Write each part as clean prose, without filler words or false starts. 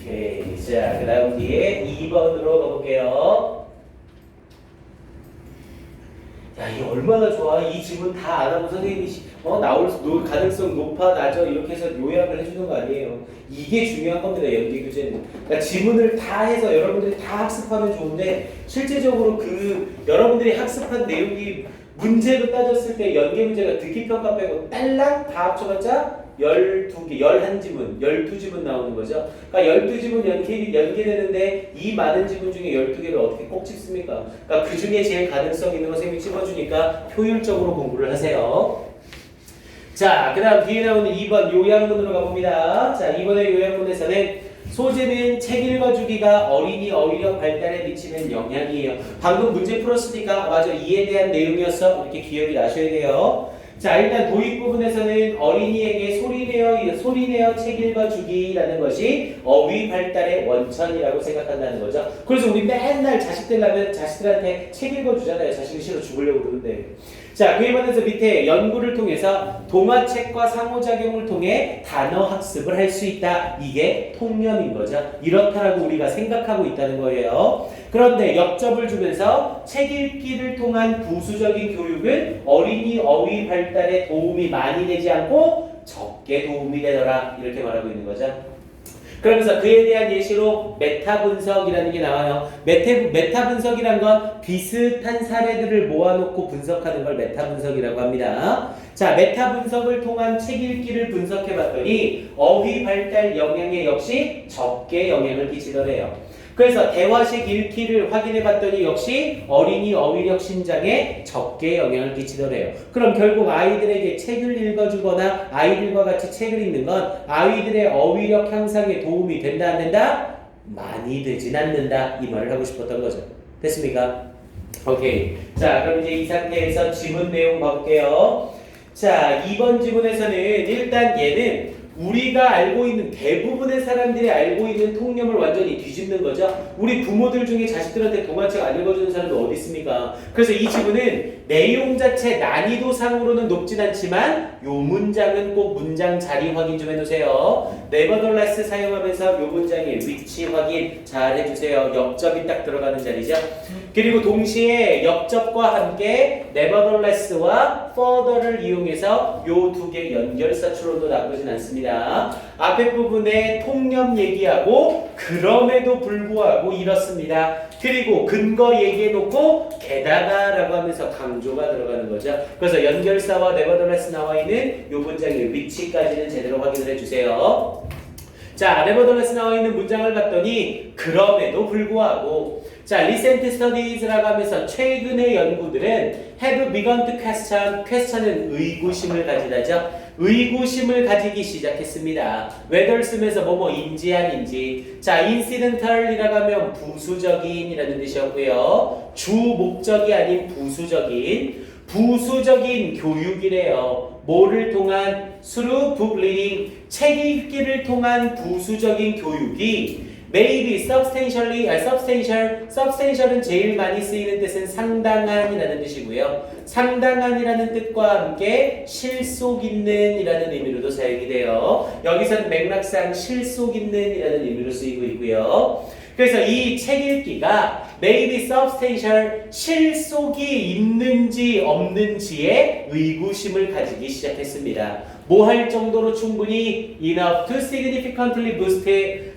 오케이. 자, 그 다음 뒤에 2번으로 가볼게요. 야, 이게 얼마나 좋아. 이 지문 다 안 하고 선생님이 나올 가능성 높아, 낮아 이렇게 해서 요약을 해주는 거 아니에요. 이게 중요한 겁니다. 연계 교재는. 그러니까 지문을 다 해서 여러분들이 다 학습하면 좋은데 실제적으로 그 여러분들이 학습한 내용이 문제로 따졌을 때 연계 문제가 듣기 평가 빼고 딸랑 다 합쳐봤자 12개, 11지문, 12지문 나오는 거죠. 그러니까 12지문 연계되는데 이 많은 지문 중에 12개를 어떻게 꼭 찝습니까? 그러니까 그 중에 제일 가능성 있는 거 선생님이 찝어주니까 효율적으로 공부를 하세요. 자, 그 다음 뒤에 나오는 2번 요약문으로 가봅니다. 자, 이번에 요약문에서는 소재는 책 읽어주기가 어린이 어휘력 발달에 미치는 영향이에요. 방금 문제 풀었으니까 맞아, 이에 대한 내용이었어. 이렇게 기억이 나셔야 돼요. 자, 일단 도입 부분에서는 어린이에게 소리내어 책 읽어주기라는 것이 어휘 발달의 원천이라고 생각한다는 거죠. 그래서 우리 맨날 자식들한테 책 읽어주잖아요. 자식이 싫어 죽으려고 그러는데. 자, 그에 반해서 밑에 연구를 통해서 동화책과 상호작용을 통해 단어 학습을 할 수 있다. 이게 통념인 거죠. 이렇다라고 우리가 생각하고 있다는 거예요. 그런데 역접을 주면서 책 읽기를 통한 부수적인 교육은 어린이 어휘 발달에 도움이 많이 되지 않고 적게 도움이 되더라. 이렇게 말하고 있는 거죠. 그러면서 그에 대한 예시로 메타 분석이라는 게 나와요. 메타 분석이란 건 비슷한 사례들을 모아놓고 분석하는 걸 메타 분석이라고 합니다. 자, 메타 분석을 통한 책 읽기를 분석해봤더니 어휘 발달 영향에 역시 적게 영향을 끼치더래요. 그래서 대화식 읽기를 확인해봤더니 역시 어린이 어휘력 신장에 적게 영향을 끼치더래요. 그럼 결국 아이들에게 책을 읽어주거나 아이들과 같이 책을 읽는 건 아이들의 어휘력 향상에 도움이 된다 안 된다? 많이 되진 않는다. 이 말을 하고 싶었던 거죠. 됐습니까? 오케이. 자, 그럼 이제 이 상태에서 지문 내용 봐볼게요. 자, 2번 지문에서는 일단 얘는 우리가 알고 있는 대부분의 사람들이 알고 있는 통념을 완전히 뒤집는 거죠. 우리 부모들 중에 자식들한테 동화책 안 읽어주는 사람도 어디 있습니까? 그래서 이 지문은 내용 자체 난이도상으로는 높진 않지만 요 문장은 꼭 문장 자리 확인 좀 해두세요. nevertheless 사용하면서 요 문장의 위치 확인 잘 해주세요. 역접이 딱 들어가는 자리죠. 그리고 동시에 역접과 함께 nevertheless와 further를 이용해서 요 두 개 연결사 추론도 나쁘진 않습니다. 앞에 부분에 통념 얘기하고 그럼에도 불구하고 이렇습니다. 그리고 근거 얘기해놓고 게다가라고 하면서 강조가 들어가는 거죠. 그래서 연결사와 nevertheless 나와 있는 요 문장의 위치까지는 제대로 확인을 해주세요. 자, nevertheless 나와 있는 문장을 봤더니 그럼에도 불구하고 자, recent studies라고 하면서 최근의 연구들은 have begun to question은 의구심을 가지다죠. 의구심을 가지기 시작했습니다. whether 쓰면서 뭐뭐인지 아닌지. 자, incidental이라고 하면 부수적인이라는 뜻이었고요. 주 목적이 아닌 부수적인 교육이래요. 뭐를 통한 through book reading 책 읽기를 통한 부수적인 교육이 maybe substantial은 제일 많이 쓰이는 뜻은 상당한이라는 뜻이고요. 상당한이라는 뜻과 함께 실속 있는이라는 의미로도 사용이 돼요. 여기서는 맥락상 실속 있는이라는 의미로 쓰이고 있고요. 그래서 이 책 읽기가 maybe substantial 실속이 있는지 없는지에 의구심을 가지기 시작했습니다. 뭐 할 정도로 충분히 enough to significantly boost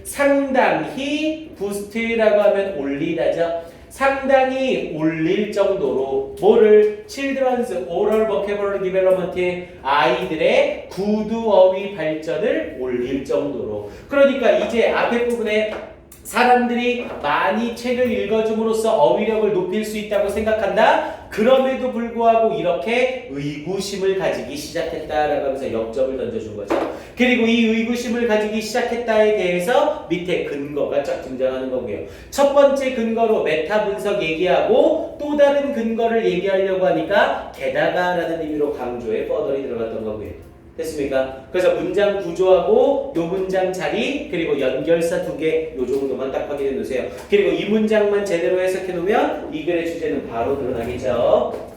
상당히 boost라고 하면 올리다죠. 상당히 올릴 정도로 뭐를 children's oral vocabulary development 아이들의 구두 어휘 발전을 올릴 정도로. 그러니까 이제 앞에 부분에 사람들이 많이 책을 읽어줌으로써 어휘력을 높일 수 있다고 생각한다. 그럼에도 불구하고 이렇게 의구심을 가지기 시작했다라고 하면서 역접을 던져준 거죠. 그리고 이 의구심을 가지기 시작했다에 대해서 밑에 근거가 쫙 등장하는 거고요. 첫 번째 근거로 메타 분석 얘기하고 또 다른 근거를 얘기하려고 하니까 게다가라는 의미로 강조에 further이 들어갔던 거고요. 됐습니까? 그래서 문장 구조하고 요 문장 자리 그리고 연결사 두 개 요 정도만 딱 확인해 놓으세요. 그리고 이 문장만 제대로 해석해 놓으면 이 글의 주제는 바로 드러나겠죠.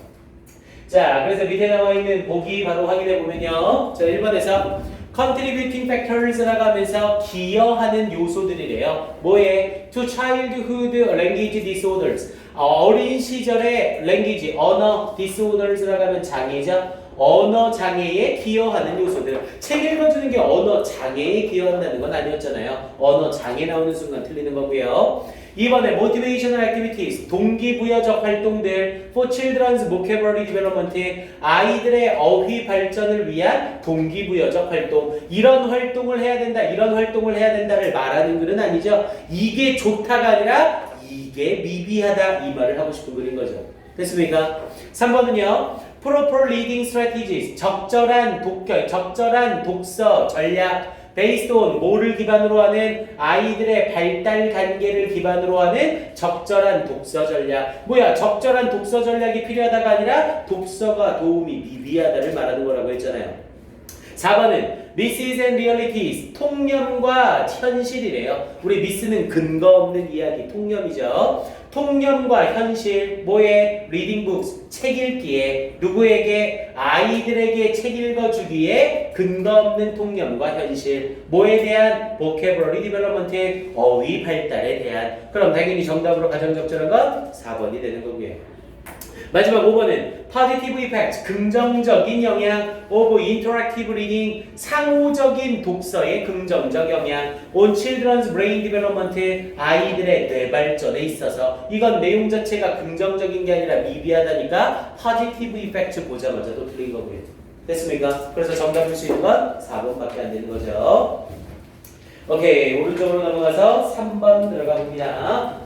자, 그래서 밑에 나와 있는 보기 바로 확인해 보면요. 자, 1번에서 contributing factors라고 하면서 기여하는 요소들이래요. 뭐에? to childhood language disorders. 어린 시절의 language, 언어 disorders라고 하면 장애죠. 언어 장애에 기여하는 요소들. 책 읽어주는 게 언어 장애에 기여한다는 건 아니었잖아요. 언어 장애 나오는 순간 틀리는 거고요. 이번에 motivational activities, 동기부여적 활동들 for children's vocabulary development, 아이들의 어휘 발전을 위한 동기부여적 활동. 이런 활동을 해야 된다, 이런 활동을 해야 된다를 말하는 글은 아니죠. 이게 좋다가 아니라 이게 미비하다 이 말을 하고 싶은 글인 거죠. 됐습니까? 3번은요. proper reading strategies, 적절한 독서 전략 based on 뭐를 기반으로 하는 아이들의 발달 단계를 기반으로 하는 적절한 독서 전략. 뭐야? 적절한 독서 전략이 필요하다가 아니라 독서가 도움이 미비하다를 말하는 거라고 했잖아요. 4번은 Myths and Realities, 통념과 현실이래요. 우리 미스는 근거 없는 이야기, 통념이죠. 통념과 현실, 뭐에? Reading books, 책 읽기에. 누구에게? 아이들에게 책 읽어주기에 근거 없는 통념과 현실. 뭐에 대한? Vocabulary development, 어휘 발달에 대한. 그럼 당연히 정답으로 가장 적절한 건 4번이 되는 거고요. 마지막 5번은 positive effect, 긍정적인 영향 of interactive reading, 상호적인 독서의 긍정적 영향 on children's brain development, 아이들의 뇌 발전에 있어서. 이건 내용 자체가 긍정적인 게 아니라 미비하다니까 positive effect 보자마자 또 틀린 거고요. 됐습니까? 그래서 정답일 수 있는 건 4번밖에 안 되는 거죠. 오케이, 오른쪽으로 넘어가서 3번 들어가 봅니다.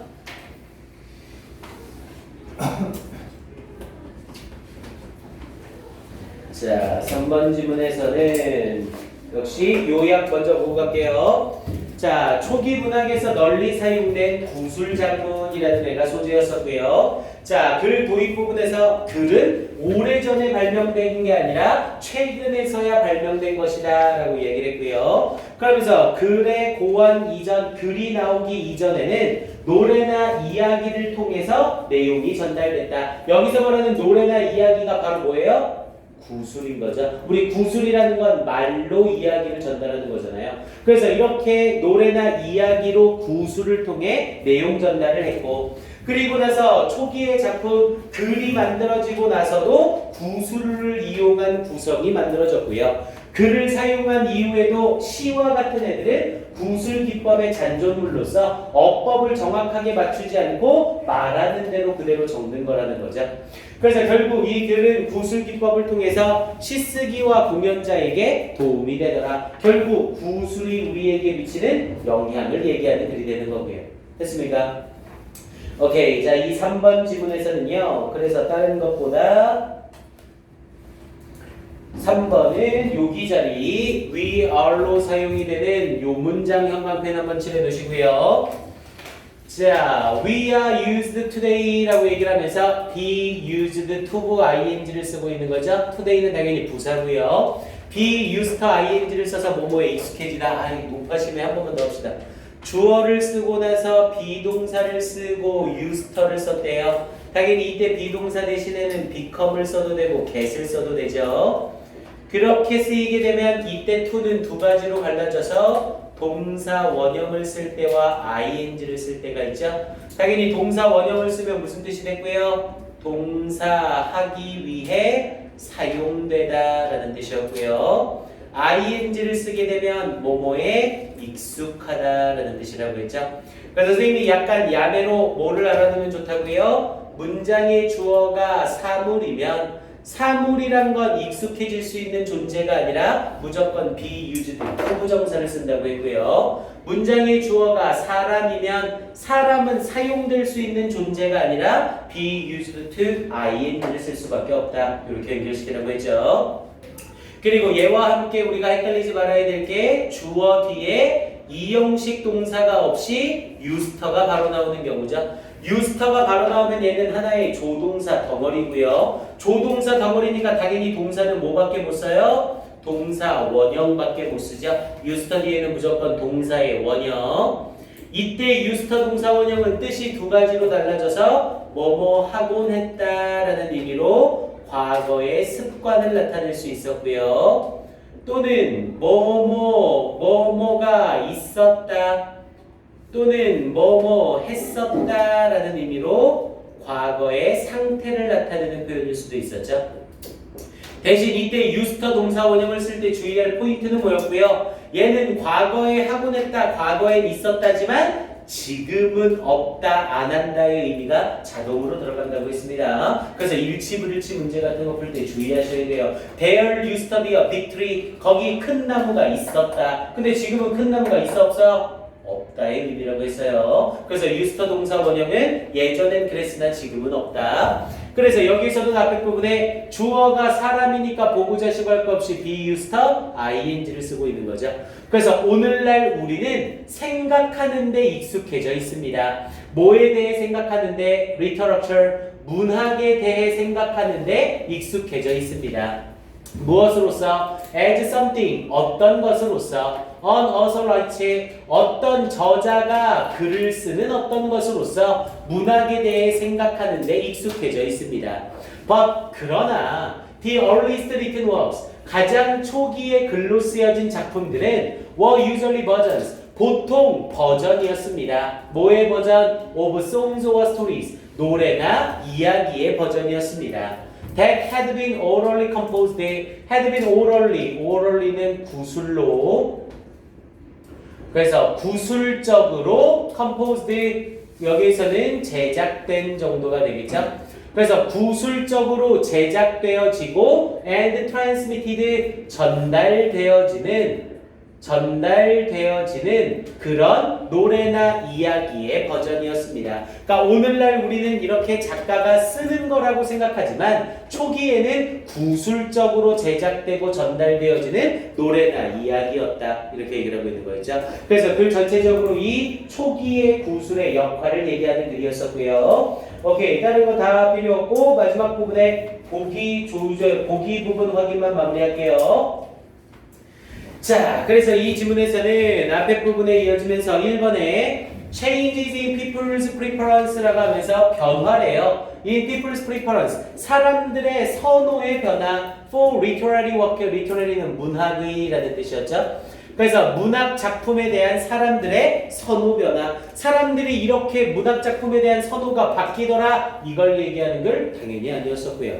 자, 3번 지문에서는 역시 요약 먼저 보고 갈게요. 자, 초기 문학에서 널리 사용된 구술작문이라는 애가 소재였었고요. 자, 글 도입 부분에서 글은 오래전에 발명된 게 아니라 최근에서야 발명된 것이다 라고 얘기를 했고요. 그러면서 글의 고안 이전, 글이 나오기 이전에는 노래나 이야기를 통해서 내용이 전달됐다. 여기서 말하는 노래나 이야기가 바로 뭐예요? 구술인 거죠. 우리 구술이라는 건 말로 이야기를 전달하는 거잖아요. 그래서 이렇게 노래나 이야기로 구술을 통해 내용 전달을 했고, 그리고 나서 초기의 작품 글이 만들어지고 나서도 구술을 이용한 구성이 만들어졌고요. 글을 사용한 이후에도 시와 같은 애들은 구술 기법의 잔존물로서 어법을 정확하게 맞추지 않고 말하는 대로 그대로 적는 거라는 거죠. 그래서 결국 이 글은 구술 기법을 통해서 시쓰기와 공연자에게 도움이 되더라. 결국 구술이 우리에게 미치는 영향을 얘기하는 글이 되는 거고요. 됐습니까? 오케이. 자, 이 3번 지문에서는요. 그래서 다른 것보다 3번은 여기 자리 we are로 사용이 되는 요 문장 형광펜 한번 칠해 놓으시고요. 자, we are used today 라고 얘기를 하면서 be used to ing를 쓰고 있는 거죠. today는 당연히 부사고요. be used to ing를 써서 뭐뭐에 익숙해지다. 높아심에 한 번만 더 합시다. 주어를 쓰고 나서 비동사를 쓰고 used to를 썼대요. 당연히 이때 비동사 대신에는 become을 써도 되고 get을 써도 되죠. 그렇게 쓰이게 되면 이때 to는 두 가지로 갈라져서 동사 원형을 쓸 때와 ing를 쓸 때가 있죠. 당연히 동사 원형을 쓰면 무슨 뜻이 됐고요? 동사 하기 위해 사용되다 라는 뜻이었고요. ing를 쓰게 되면 뭐뭐에 익숙하다 라는 뜻이라고 했죠. 그래서 선생님이 약간 야매로 뭐를 알아두면 좋다고요? 문장의 주어가 사물이면 사물이란 건 익숙해질 수 있는 존재가 아니라 무조건 be used, 부정사를 쓴다고 했고요. 문장의 주어가 사람이면 사람은 사용될 수 있는 존재가 아니라 be used to ing를 쓸 수밖에 없다. 이렇게 연결시키라고 했죠. 그리고 얘와 함께 우리가 헷갈리지 말아야 될 게 주어 뒤에 이형식 동사가 없이 used가 바로 나오는 경우죠. used가 바로 나오면 얘는 하나의 조동사 덩어리고요. 조동사 덩어리니까 당연히 동사는 뭐밖에 못 써요? 동사 원형밖에 못 쓰죠. used 뒤에는 무조건 동사의 원형. 이때 used 동사 원형은 뜻이 두 가지로 달라져서 뭐뭐 하곤 했다라는 의미로 과거의 습관을 나타낼 수 있었고요. 또는 뭐뭐가 있었다 또는 뭐뭐 했었다라는 의미로 과거의 상태를 나타내는 표현일 수도 있었죠. 대신 이때 유스터 동사 원형을 쓸 때 주의할 포인트는 뭐였고요? 얘는 과거에 하곤 했다, 과거엔 있었다지만 지금은 없다, 안 한다의 의미가 자동으로 들어간다고 했습니다. 그래서 일치, 불일치 문제 같은 거 풀 때 주의하셔야 돼요. There used to be a big tree. 거기 큰 나무가 있었다. 근데 지금은 큰 나무가 있어, 없어? 없다의 의미라고 했어요. 그래서 used to 동사 원형은 예전엔 그랬으나 지금은 없다. 그래서 여기서는 앞에 부분에 주어가 사람이니까 보고자식 할 것 없이 be used to ing를 쓰고 있는 거죠. 그래서 오늘날 우리는 생각하는데 익숙해져 있습니다. 뭐에 대해 생각하는데? literature, 문학에 대해 생각하는데 익숙해져 있습니다. 무엇으로서? as something, 어떤 것으로서. an author writes, 어떤 저자가 글을 쓰는 어떤 것으로서 문학에 대해 생각하는데 익숙해져 있습니다. But, 그러나 the earliest written works, 가장 초기에 글로 쓰여진 작품들은 were usually versions, 보통 버전이었습니다. 뭐의 버전? of songs or stories, 노래나 이야기의 버전이었습니다. That had been orally composed, had been orally는 구술로, 그래서 구술적으로 composed, 여기에서는 제작된 정도가 되겠죠. 그래서 구술적으로 제작되어지고 and transmitted, 전달되어지는 그런 노래나 이야기의 버전이었습니다. 그러니까 오늘날 우리는 이렇게 작가가 쓰는 거라고 생각하지만 초기에는 구술적으로 제작되고 전달되어지는 노래나 이야기였다. 이렇게 얘기를 하고 있는 거였죠. 그래서 글 전체적으로 이 초기의 구술의 역할을 얘기하는 글이었었고요. 오케이, 다른 거 다 필요 없고 마지막 부분에 보기 부분 확인만 마무리할게요. 자, 그래서 이 지문에서는 앞에 부분에 이어지면서 1번에 changes in people's preference라고 하면서 변화래요. in people's preference, 사람들의 선호의 변화 for literary work, literary는 문학의라는 뜻이었죠. 그래서 문학 작품에 대한 사람들의 선호 변화, 사람들이 이렇게 문학 작품에 대한 선호가 바뀌더라, 이걸 얘기하는 걸 당연히 아니었었고요.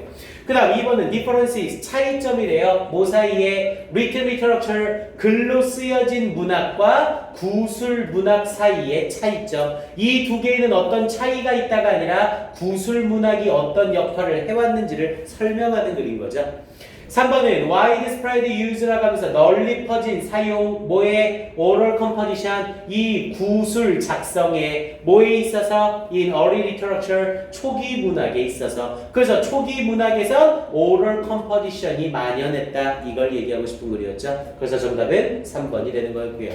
그 다음 2번은 differences, 차이점이래요. 뭐 사이에? written literature, 글로 쓰여진 문학과 구술 문학 사이의 차이점. 이 두 개에는 어떤 차이가 있다가 아니라 구술 문학이 어떤 역할을 해왔는지를 설명하는 글인 거죠. 3번은 widespread use라고 하면서 널리 퍼진 사용, 뭐에? oral composition, 이 구술 작성에 뭐에 있어서? in early literature, 초기 문학에 있어서. 그래서 초기 문학에서 oral composition이 만연했다, 이걸 얘기하고 싶은 글이었죠. 그래서 정답은 3번이 되는 거였고요.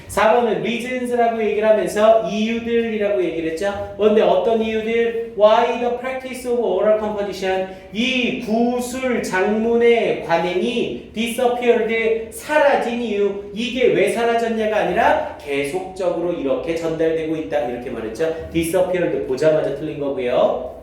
4번은 reasons라고 얘기를 하면서 이유들이라고 얘기를 했죠. 그런데 어떤 이유들? Why the practice of oral composition, 이 구술 작문의 관행이 disappeared, 사라진 이유. 이게 왜 사라졌냐가 아니라 계속적으로 이렇게 전달되고 있다, 이렇게 말했죠. disappeared 보자마자 틀린 거고요.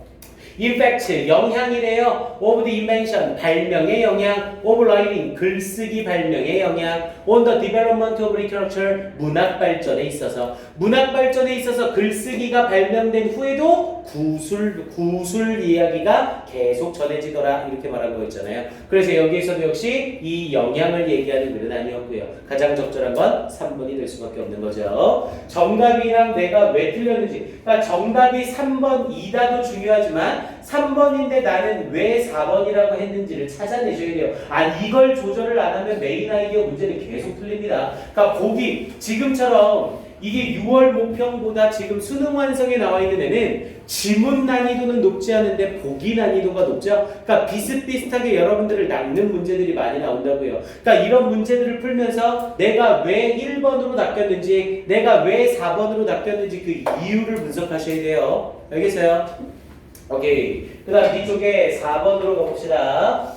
In fact, 영향이래요. of the invention, 발명의 영향. of writing, 글쓰기 발명의 영향. on the development of literature, 문학 발전에 있어서. 문학 발전에 있어서 글쓰기가 발명된 후에도 구술 이야기가 계속 전해지더라, 이렇게 말한 거 있잖아요. 그래서 여기에서도 역시 이 영향을 얘기하는 글은 아니었고요. 가장 적절한 건 3번이 될 수밖에 없는 거죠. 정답이랑 내가 왜 틀렸는지, 그러니까 정답이 3번, 2다도 중요하지만 3번인데 나는 왜 4번이라고 했는지를 찾아내셔야 돼요. 이걸 조절을 안 하면 메인 아이디어 문제는 계속 틀립니다. 그러니까 보기, 지금처럼 이게 6월 모평보다 지금 수능 완성에 나와 있는 애는 지문 난이도는 높지 않은데 보기 난이도가 높죠. 그러니까 비슷비슷하게 여러분들을 낚는 문제들이 많이 나온다고요. 그러니까 이런 문제들을 풀면서 내가 왜 1번으로 낚였는지, 내가 왜 4번으로 낚였는지 그 이유를 분석하셔야 돼요. 알겠어요? 오케이. 그 다음 뒤쪽에 4번으로 가봅시다.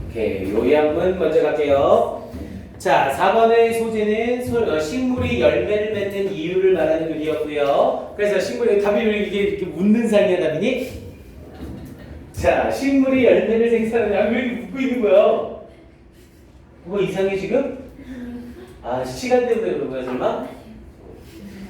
오케이. 요양문 먼저 갈게요. 자, 4번의 소재는 식물이 열매를 맺는 이유를 말하는 글이었고요. 그래서 식물이 답이 왜 이렇게 웃는 상이야, 답이니? 자, 식물이 열매를 생산하냐? 왜 이렇게 웃고 있는 거야? 그거 이상해 지금? 아, 시간 때문에 그런 거야 설마?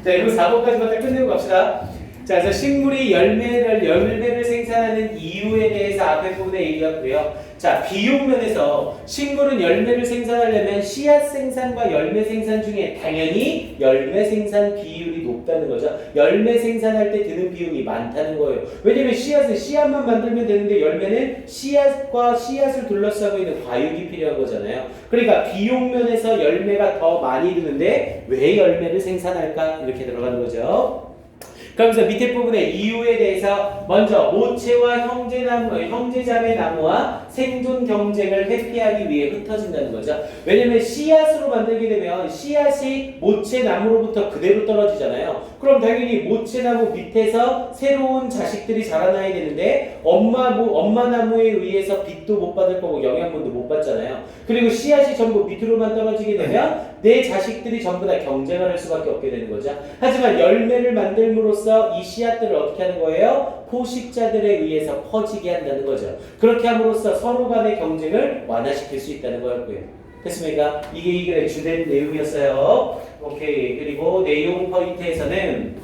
자, 이거 4번까지만 딱 끝내고 갑시다. 자, 그래서 식물이 열매를 생산하는 이유에 대해서 앞에 부분에 얘기했고요. 자, 비용 면에서 식물은 열매를 생산하려면 씨앗 생산과 열매 생산 중에 당연히 열매 생산 비율이 높다는 거죠. 열매 생산할 때 드는 비용이 많다는 거예요. 왜냐면 씨앗은 씨앗만 만들면 되는데 열매는 씨앗과 씨앗을 둘러싸고 있는 과육이 필요한 거잖아요. 그러니까 비용 면에서 열매가 더 많이 드는데 왜 열매를 생산할까? 이렇게 들어가는 거죠. 그러면서 밑에 부분의 이유에 대해서 먼저 모체와 형제자매 나무와 생존 경쟁을 회피하기 위해 흩어진다는 거죠. 왜냐면 씨앗으로 만들게 되면 씨앗이 모체 나무로부터 그대로 떨어지잖아요. 그럼 당연히 모체 나무 밑에서 새로운 자식들이 자라나야 되는데 엄마 나무에 의해서 빛도 못 받을 거고 영양분도 못 받잖아요. 그리고 씨앗이 전부 밑으로만 떨어지게 되면 내 자식들이 전부 다 경쟁을 할 수밖에 없게 되는 거죠. 하지만 열매를 만들므로써 이 씨앗들을 어떻게 하는 거예요? 포식자들에 의해서 퍼지게 한다는 거죠. 그렇게 함으로써 서로 간의 경쟁을 완화시킬 수 있다는 거였고요. 됐습니까? 이게 이 글의 주된 내용이었어요. 오케이. 그리고 내용 포인트에서는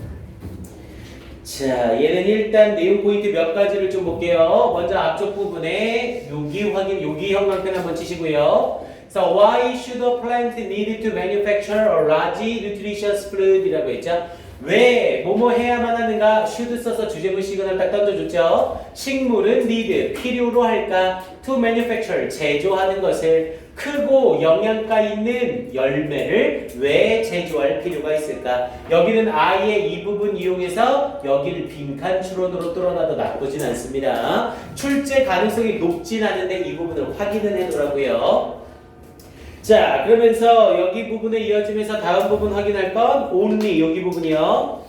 자, 얘는 일단 내용 포인트 몇 가지를 좀 볼게요. 먼저 앞쪽 부분에 여기 형광펜 한번 치시고요. So why should a plant need to manufacture a large nutritious food이라고 했죠? 왜 뭐뭐 해야만 하는가? should 써서 주제문 시그널 딱 던져줬죠. 식물은 need 필요로 할까? to manufacture 제조하는 것을 크고 영양가 있는 열매를 왜 제조할 필요가 있을까? 여기는 아예 이 부분 이용해서 여기를 빈칸 추론으로 뚫어놔도 나쁘진 않습니다. 출제 가능성이 높진 않은데 이 부분을 확인을 해두라고요. 자, 그러면서 여기 부분에 이어지면서 다음 부분 확인할 건 only 여기 부분이요.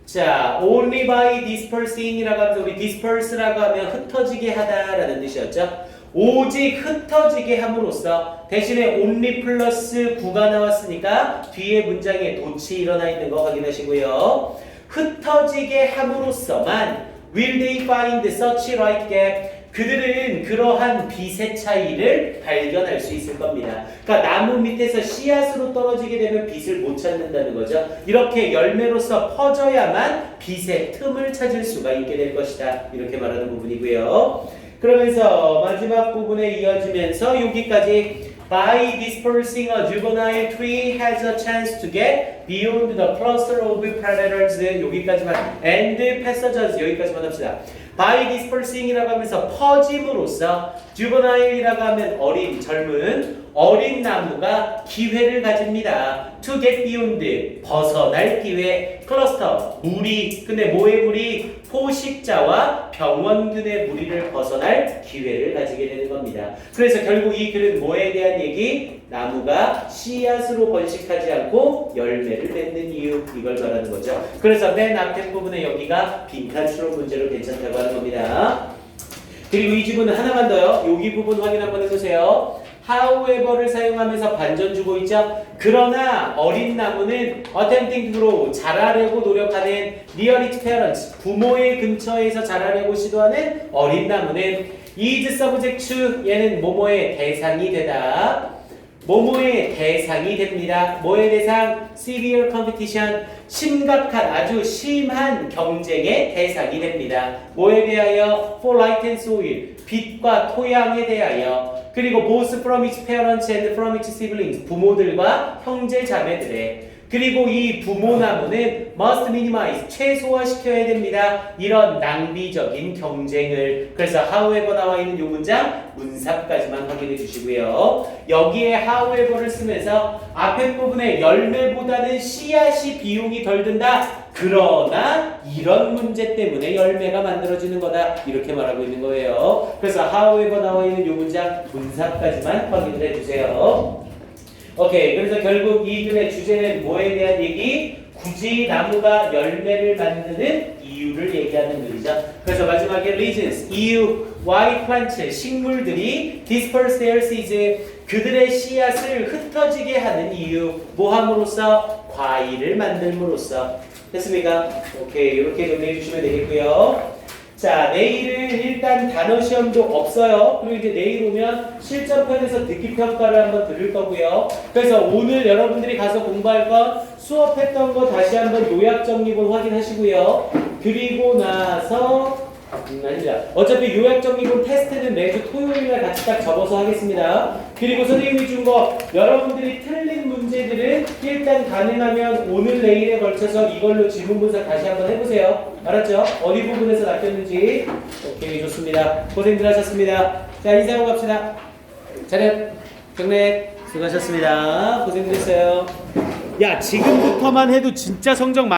자, only by dispersing이라고 하면서 우리 disperse라고 하면 흩어지게 하다라는 뜻이었죠. 오직 흩어지게 함으로써 대신에 only 플러스 9가 나왔으니까 뒤에 문장에 돛이 일어나 있는 거 확인하시고요. 흩어지게 함으로써만 will they find such right gap 그들은 그러한 빛의 차이를 발견할 수 있을 겁니다. 그러니까 나무 밑에서 씨앗으로 떨어지게 되면 빛을 못 찾는다는 거죠. 이렇게 열매로서 퍼져야만 빛의 틈을 찾을 수가 있게 될 것이다. 이렇게 말하는 부분이고요. 그러면서 마지막 부분에 이어지면서 여기까지 By dispersing a juvenile tree has a chance to get beyond the cluster of predators 여기까지만 and passages 여기까지만 합시다. By dispersing이라고 하면서 퍼짐으로써 juvenile이라고 하면 어린, 어린 나무가 기회를 가집니다. To get beyond 벗어날 기회, 클러스터 무리, 근데 뭐의 무리? 포식자와 병원균의 무리를 벗어날 기회를 가지게 되는 겁니다. 그래서 결국 이 글은 뭐에 대한 얘기? 나무가 씨앗으로 번식하지 않고 열매를 맺는 이유 이걸 말하는 거죠. 그래서 맨 앞에 부분에 여기가 빈칸 추론 문제로 괜찮다고 하는 겁니다. 그리고 이 지문은 하나만 더요. 여기 부분 확인 한번 해보세요. however를 사용하면서 반전 주고 있죠. 그러나 어린 나무는 attempting to grow 자라려고 노력하는 near its parents 부모의 근처에서 자라려고 시도하는 어린 나무는 is subject to 얘는 뭐뭐의 대상이 되다. 뭐뭐의 대상이 됩니다. 뭐의 대상? severe competition 심각한 아주 심한 경쟁의 대상이 됩니다. 뭐에 대하여? for light and soil 빛과 토양에 대하여 그리고 both from its parents and from its siblings 부모들과 형제 자매들의 그리고 이 부모나무는 must minimize 최소화시켜야 됩니다. 이런 낭비적인 경쟁을 그래서 however 나와 있는 이 문장 문사까지만 확인해 주시고요. 여기에 however를 쓰면서 앞에 부분에 열매보다는 씨앗이 비용이 덜 든다. 그러나 이런 문제 때문에 열매가 만들어지는 거다. 이렇게 말하고 있는 거예요. 그래서 however 나와 있는 이 문장 문사까지만 확인을 해주세요. 오케이. 그래서 결국 이 글의 주제는 뭐에 대한 얘기? 굳이 나무가 열매를 만드는 이유를 얘기하는 글이죠. 그래서 마지막에 reasons, 이유, why plants, 식물들이 disperse their seeds, 그들의 씨앗을 흩어지게 하는 이유, 뭐 함으로써? 과일을 만들므로써. 됐습니까? 오케이, 이렇게 정리해 주시면 되겠고요. 자, 내일은 일단 단어 시험도 없어요. 그리고 이제 내일 오면 실전편에서 듣기 평가를 한번 들을 거고요. 그래서 오늘 여러분들이 가서 공부할 건 수업했던 거 다시 한번 요약 정리본 확인하시고요. 그리고 나서 아니죠. 어차피 요약 정리본 테스트는 매주 토요일날 같이 딱 접어서 하겠습니다. 그리고 선생님이 준 거 여러분들이 틀린 문제들은 일단 가능하면 오늘 내일에 걸쳐서 이걸로 지문 분석 다시 한번 해보세요. 알았죠? 어디 부분에서 낚였는지. 오케이, 좋습니다. 고생들 하셨습니다. 자, 인사하고 갑시다. 차렷, 경례, 수고하셨습니다. 고생들 했어요. 야, 지금부터만 해도 진짜 성적